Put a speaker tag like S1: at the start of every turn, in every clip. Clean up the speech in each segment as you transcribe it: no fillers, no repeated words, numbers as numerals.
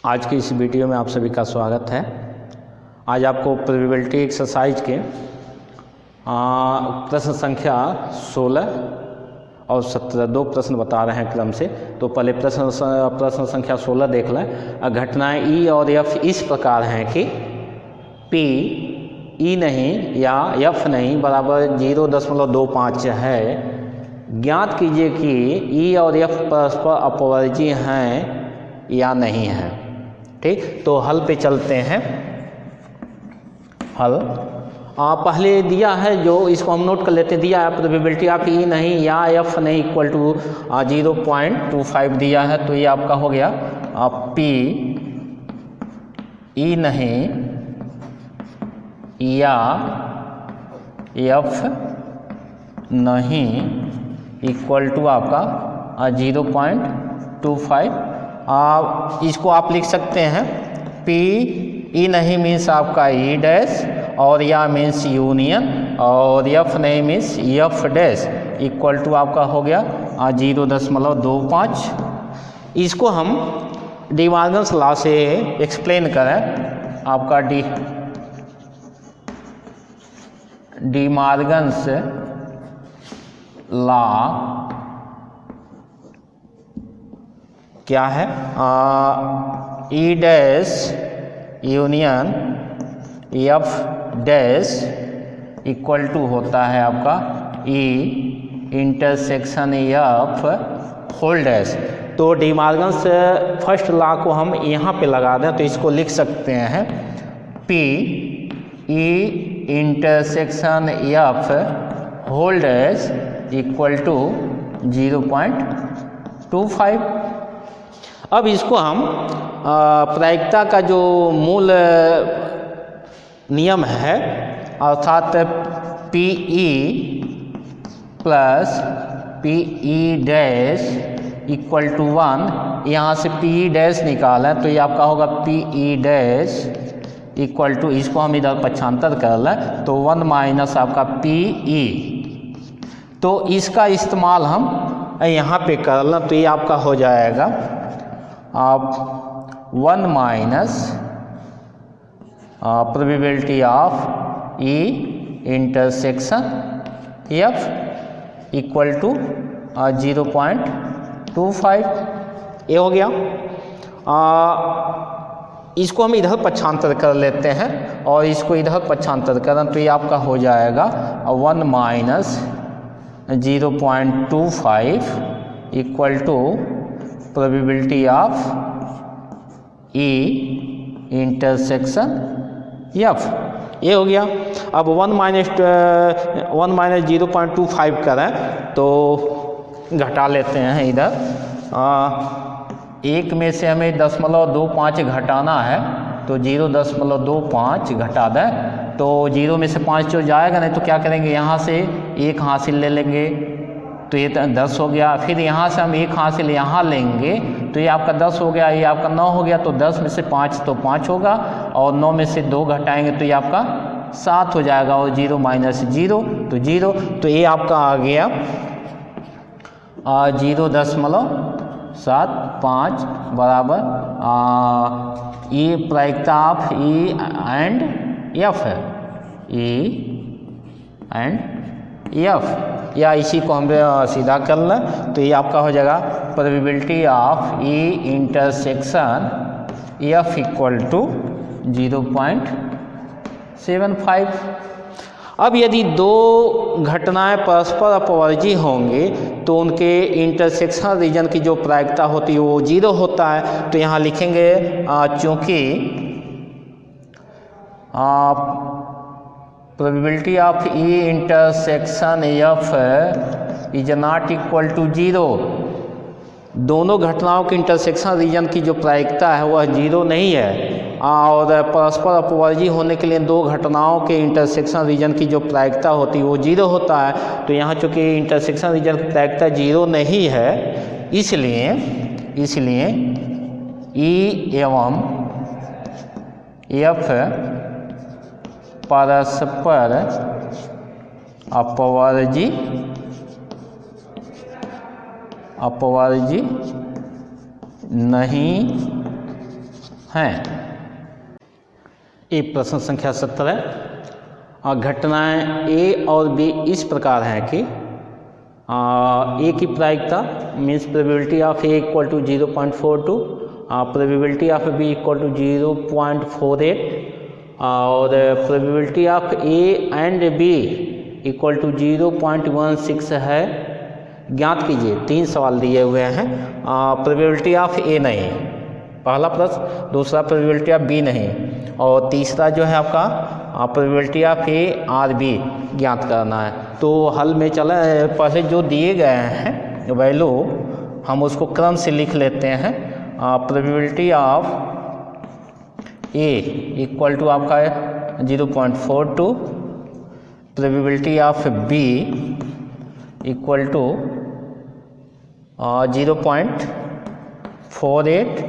S1: आज की इस वीडियो में आप सभी का स्वागत है। आज आपको प्रोबेबिलिटी एक्सरसाइज के प्रश्न संख्या 16 और 17 दो प्रश्न बता रहे हैं क्रम से। तो पहले प्रश्न संख्या 16 देख लें। घटनाएं ई और एफ इस प्रकार हैं कि पी ई नहीं या एफ नहीं बराबर 0.25 है। ज्ञात कीजिए कि ई और एफ परस्पर अपवर्जी हैं या नहीं है। ठीक, तो हल पे चलते हैं। हल पहले दिया है, जो इसको हम नोट कर लेते हैं। दिया है प्रोबेबिलिटी ऑफ ई नहीं या एफ नहीं इक्वल टू 0.25 दिया है। तो ये आपका हो गया पी ई नहीं या एफ नहीं इक्वल टू आपका 0.25। इसको आप लिख सकते हैं पी ई नहीं मीन्स आपका ई डैश और या मीन्स यूनियन और एफ नहीं means F dash equal to आपका हो गया 0.25। इसको हम डी मॉर्गन्स लॉ से एक्सप्लेन करें। आपका डी मॉर्गन्स लॉ क्या है? E dash union F dash equal to होता है आपका E intersection F whole dash. तो डी मॉर्गन्स फर्स्ट लॉ को हम यहाँ पे लगा दें तो इसको लिख सकते हैं P E intersection F whole dash equal to 0.25। अब इसको हम प्रायिकता का जो मूल नियम है अर्थात P E plus P E dash equal to 1, यहाँ से पी ई डैश निकालें तो ये आपका होगा P E dash equal to, इसको हम इधर पक्षांतर कर लें तो 1 माइनस आपका पी ई। तो इसका इस्तेमाल हम यहाँ पे कर लें तो ये आपका हो जाएगा आप 1 minus probability of E intersection F equal to 0.25। ये हो गया। इसको हम इधर पक्षांतर कर लेते हैं और इसको इधर पक्षांतर करें तो ये आपका हो जाएगा 1 minus 0.25 equal to probability of E intersection F. ये हो गया। अब 1 माइनस 0.25 करें तो घटा लेते हैं इधर। एक में से हमें 0.25 घटाना है तो 0.25 घटा दें तो 0 में से 5 जो जाएगा नहीं तो क्या करेंगे, यहाँ से 1 हासिल ले लेंगे तो ये 10 हो गया। फिर यहाँ से हम 1 हासिल यहाँ लेंगे तो ये आपका 10 हो गया, ये आपका 9 हो गया। तो 10 में से 5 तो 5 होगा और 9 में से 2 घटाएंगे तो ये आपका 7 हो जाएगा और 0 माइनस 0 तो 0। तो ये आपका आ गया 0.75 बराबर ये प्रायिकता ऑफ ई एंड एफ है, ई एंड एफ। या इसी को हम सीधा कर लें तो ये आपका हो जाएगा probability of E intersection F equal to 0.75। अब यदि दो घटनाएं परस्पर अपवर्जी होंगे तो उनके इंटरसेक्शन रीजन की जो प्रायिकता होती है वो 0 होता है। तो यहाँ लिखेंगे चूँकि probability of E intersection F is not equal to 0, दोनों घटनाओं के इंटरसेक्शन रीजन की जो प्रायिकता है वह 0 नहीं है। और परस्पर अपवर्जी होने के लिए दो घटनाओं के इंटरसेक्शन रीजन की जो प्रायिकता होती है वो 0 होता है। तो यहाँ चूँकि इंटरसेक्शन रीजन की प्रायिकता 0 नहीं है इसलिए ई एवं एफ परस्पर अपवर्जी नहीं हैं। ये प्रश्न संख्या 17 और घटनाएं ए और बी इस प्रकार है कि ए की प्रायिकता means probability of A equal to 0.42, probability of B equal to 0.48 और probability of A and B equal to 0.16 है। ज्ञात कीजिए। 3 सवाल दिए हुए हैं। प्रोबेबिलिटी ऑफ ए नहीं, पहला प्रश्न, दूसरा प्रोबेबिलिटी ऑफ बी नहीं और तीसरा जो है आपका probability of A or B ज्ञात करना है। तो हल में चला पहले जो दिए गए हैं वैल्यू हम उसको क्रम से लिख लेते हैं। Probability of A equal to आपका है 0.42, probability of B equal to 0.48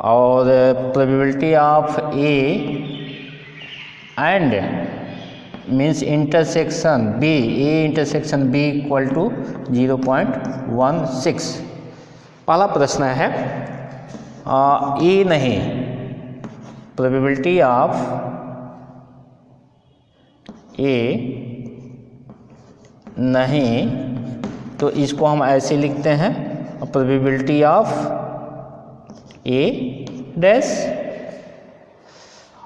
S1: और probability of A and means intersection B, A intersection B equal to 0.16। पहला प्रश्न है ए नहीं, प्रोबेबिलिटी ऑफ ए नहीं, तो इसको हम ऐसे लिखते हैं प्रोबेबिलिटी ऑफ ए डैश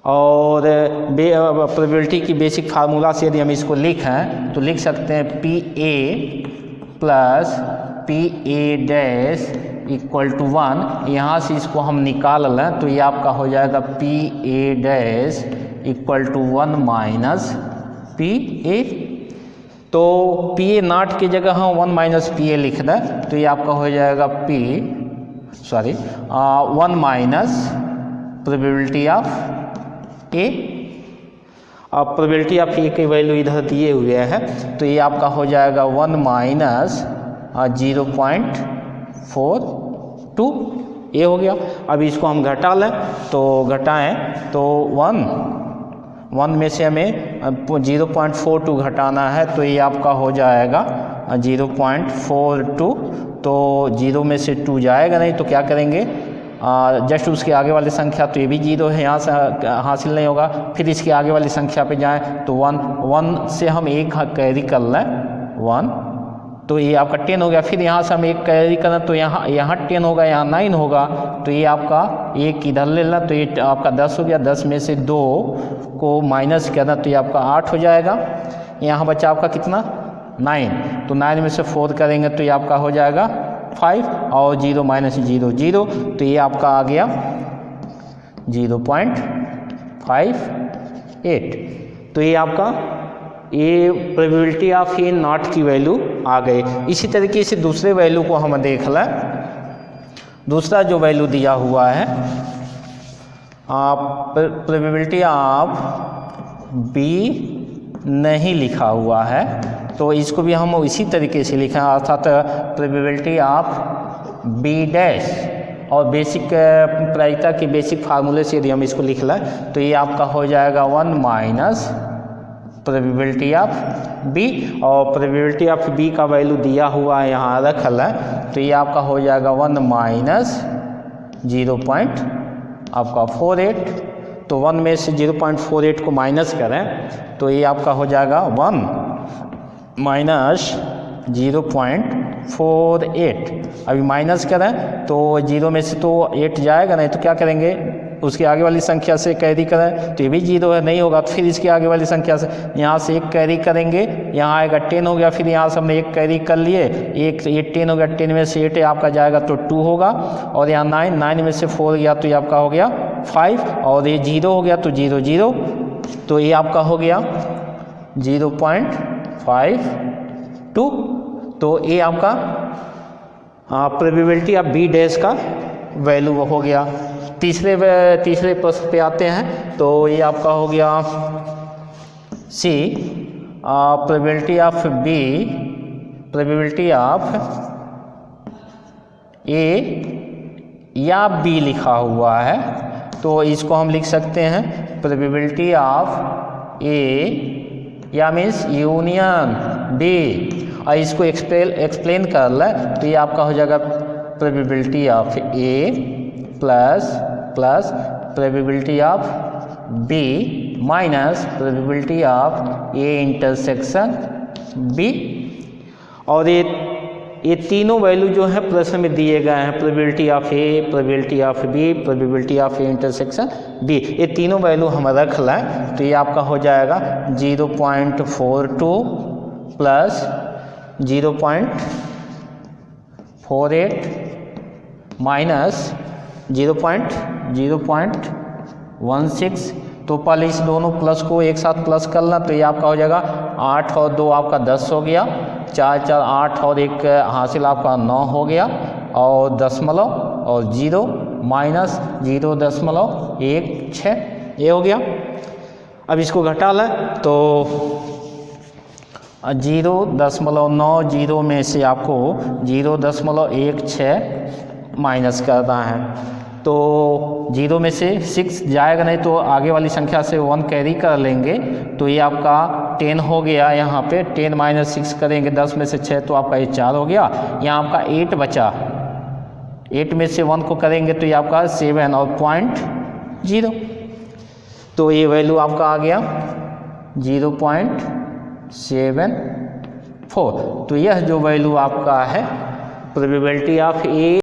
S1: और प्रोबेबिलिटी की बेसिक फार्मूला से यदि हम इसको लिखें तो लिख सकते हैं P A plus P A dash equal to 1। यहाँ से इसको हम निकाल लें तो ये आपका हो जाएगा P A dash equal to 1 minus P A. तो पी ए नॉट की जगह हम 1 माइनस पी ए लिख दें तो ये आपका हो जाएगा 1 माइनस प्रोबेबिलिटी ऑफ ए। अब प्रोबेबिलिटी ऑफ ए की वैल्यू इधर दिए हुए हैं तो ये आपका हो जाएगा 1 माइनस 0.42 ये हो गया। अब इसको हम घटा लें तो घटाएं तो 1 में से हमें 0.42 घटाना है तो ये आपका हो जाएगा 0.42। तो 0 में से 2 जाएगा नहीं तो क्या करेंगे, जस्ट उसके आगे वाली संख्या, तो ये भी 0 है, यहाँ से हासिल नहीं होगा। फिर इसके आगे वाली संख्या पे जाएं तो 1 से हम एक कैरी कर लें 1 तो ये आपका 10 हो गया। फिर यहाँ से हम एक कैरी करें तो यहाँ 10 होगा, यहाँ 9 होगा तो ये आपका एक इधर ले लें तो ये आपका 10 हो गया। 10 में से 2 को माइनस करना तो ये आपका 8 हो जाएगा। यहाँ बचा आपका कितना 9, तो 9 में से 4 करेंगे तो ये आपका हो जाएगा 5 और 0 माइनस 0 तो ये आपका आ गया 0.58। तो ये आपका ये प्रोबेबिलिटी ऑफ ए नॉट की वैल्यू आ गई। इसी तरीके से दूसरे वैल्यू को हम देख लें। दूसरा जो वैल्यू दिया हुआ है प्रोबेबिलिटी ऑफ बी नहीं लिखा हुआ है तो इसको भी हम इसी तरीके से लिखें, अर्थात प्रोबेबिलिटी ऑफ बी डैश और बेसिक प्रायिकता के बेसिक फार्मूले से यदि हम इसको लिख लें तो ये आपका हो जाएगा 1 माइनस प्रोबेबिलिटी ऑफ बी और प्रोबेबिलिटी ऑफ बी का वैल्यू दिया हुआ है यहाँ रख लें तो ये आपका हो जाएगा 1 माइनस 0.48। तो 1 में से 0.48 को माइनस करें तो ये आपका हो जाएगा 1 माइनस 0.48। अभी माइनस करें तो 0 में से तो 8 जाएगा नहीं तो क्या करेंगे, उसके आगे वाली संख्या से कैरी करें तो ये भी 0 है, नहीं होगा तो फिर इसके आगे वाली संख्या से यहाँ से एक कैरी करेंगे, यहाँ आएगा 10 हो गया। फिर यहाँ से हमने एक कैरी कर लिए, एक ये 10 हो गया, 10 में से 8 आपका जाएगा तो 2 होगा और यहाँ 9 में से 4 गया तो ये आपका हो गया 5 और ये 0 हो गया तो 0 तो ये आपका हो गया 0.52। तो ये आपका प्रोबेबिलिटी ऑफ बी डैश का वैल्यू हो गया। तीसरे प्रश्न पे आते हैं तो ये आपका हो गया C, probability of B, probability of A या बी लिखा हुआ है तो इसको हम लिख सकते हैं प्रोबेबिलिटी ऑफ ए या मीन्स यूनियन बी और इसको एक्सप्लेन कर लें तो ये आपका हो जाएगा probability of A plus plus probability of B minus probability of A intersection B. और ये तीनों वैल्यू जो है प्रश्न में दिए गए हैं, probability of A, probability of B, probability of A intersection B, ये तीनों वैल्यू हम रख लें तो ये आपका हो जाएगा 0.42 प्लस 0.48 माइनस 0.16। तो पहले इस दोनों प्लस को एक साथ प्लस करना तो ये आपका हो जाएगा 8 और 2 आपका 10 हो गया, 4 4 8 और 1 हासिल आपका 9 हो गया, और दशमलव और 0 माइनस 0.16 ये हो गया। अब इसको घटा लें तो 0.90 में से आपको 0.16 माइनस करना है। तो 0 में से 6 जाएगा नहीं तो आगे वाली संख्या से 1 कैरी कर लेंगे तो ये आपका 10 हो गया। यहाँ पे 10 माइनस 6 करेंगे, 10 में से 6 तो आपका ये 4 हो गया। यहाँ आपका 8 बचा, 8 में से 1 को करेंगे तो ये आपका 7 और 0.0, तो ये वैल्यू आपका आ गया 0.74। तो यह जो वैल्यू आपका है प्रोबेबिलिटी ऑफ ए